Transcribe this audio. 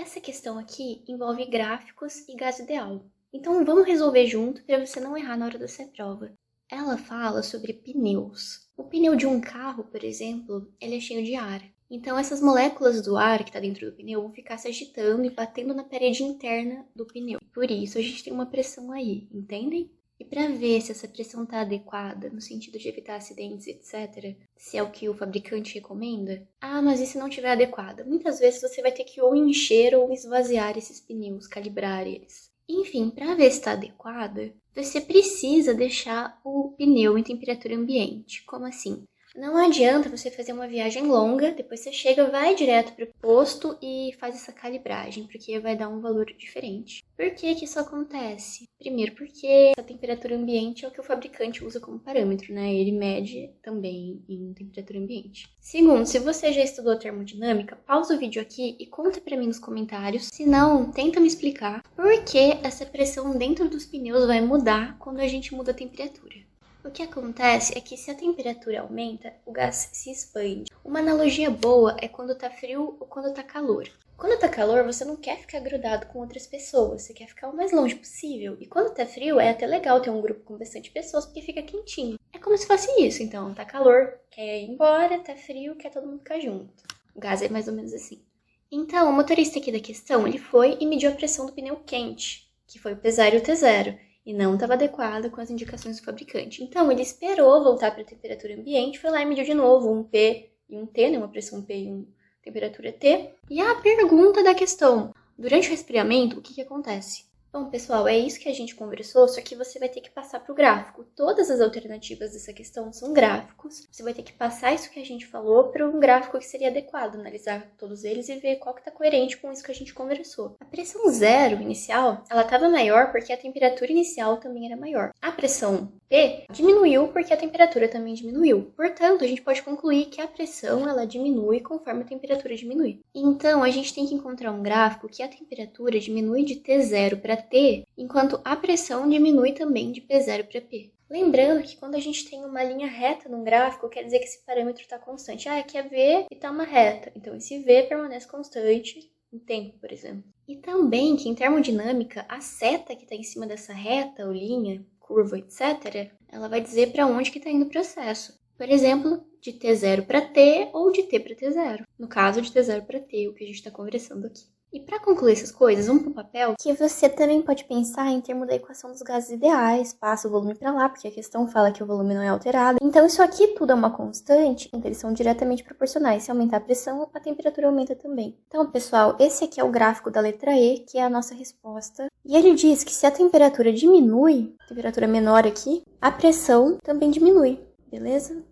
Essa questão aqui envolve gráficos e gás ideal. Então vamos resolver junto para você não errar na hora da sua prova. Ela fala sobre pneus. O pneu de um carro, por exemplo, ele é cheio de ar. Então essas moléculas do ar que está dentro do pneu vão ficar se agitando e batendo na parede interna do pneu. Por isso a gente tem uma pressão aí, entendem? E para ver se essa pressão está adequada, no sentido de evitar acidentes, etc., se é o que o fabricante recomenda, mas e se não estiver adequada? Muitas vezes você vai ter que ou encher ou esvaziar esses pneus, calibrar eles. Enfim, para ver se está adequada, você precisa deixar o pneu em temperatura ambiente. Como assim? Não adianta você fazer uma viagem longa, depois você chega, vai direto para o posto e faz essa calibragem, porque vai dar um valor diferente. Por que que isso acontece? Primeiro, porque a temperatura ambiente é o que o fabricante usa como parâmetro, né? Ele mede também em temperatura ambiente. Segundo, se você já estudou termodinâmica, pausa o vídeo aqui e conta para mim nos comentários. Se não, tenta me explicar por que essa pressão dentro dos pneus vai mudar quando a gente muda a temperatura. O que acontece é que se a temperatura aumenta, o gás se expande. Uma analogia boa é quando tá frio ou quando tá calor. Quando tá calor, você não quer ficar grudado com outras pessoas, você quer ficar o mais longe possível. E quando tá frio, é até legal ter um grupo com bastante pessoas, porque fica quentinho. É como se fosse isso, então, tá calor, quer ir embora, tá frio, quer todo mundo ficar junto. O gás é mais ou menos assim. Então, o motorista aqui da questão, ele foi e mediu a pressão do pneu quente, que foi o P0 e o T0. E não estava adequada com as indicações do fabricante. Então, ele esperou voltar para a temperatura ambiente, foi lá e mediu de novo um P e um T, né, uma pressão P e uma temperatura T. E a pergunta da questão, durante o resfriamento, o que acontece? Bom, pessoal, é isso que a gente conversou, só que você vai ter que passar para o gráfico. Todas as alternativas dessa questão são gráficos. Você vai ter que passar isso que a gente falou para um gráfico que seria adequado, analisar todos eles e ver qual que está coerente com isso que a gente conversou. A pressão zero inicial, ela estava maior porque a temperatura inicial também era maior. A pressão P diminuiu porque a temperatura também diminuiu. Portanto, a gente pode concluir que a pressão ela diminui conforme a temperatura diminui. Então, a gente tem que encontrar um gráfico que a temperatura diminui de T0 para T, enquanto a pressão diminui também de P0 para P. Lembrando que quando a gente tem uma linha reta num gráfico, quer dizer que esse parâmetro está constante. Aqui é V e está uma reta. Então, esse V permanece constante em tempo, por exemplo. E também que em termodinâmica, a seta que está em cima dessa reta, ou linha, curva, etc., ela vai dizer para onde que está indo o processo. Por exemplo, de T0 para T ou de T para T0. No caso de T0 para T, o que a gente está conversando aqui. E para concluir essas coisas, vamos para o papel, que você também pode pensar em termos da equação dos gases ideais, passa o volume para lá, porque a questão fala que o volume não é alterado. Então isso aqui tudo é uma constante, então eles são diretamente proporcionais. Se aumentar a pressão, a temperatura aumenta também. Então, pessoal, esse aqui é o gráfico da letra E, que é a nossa resposta. E ele diz que se a temperatura diminui, temperatura menor aqui, a pressão também diminui, beleza?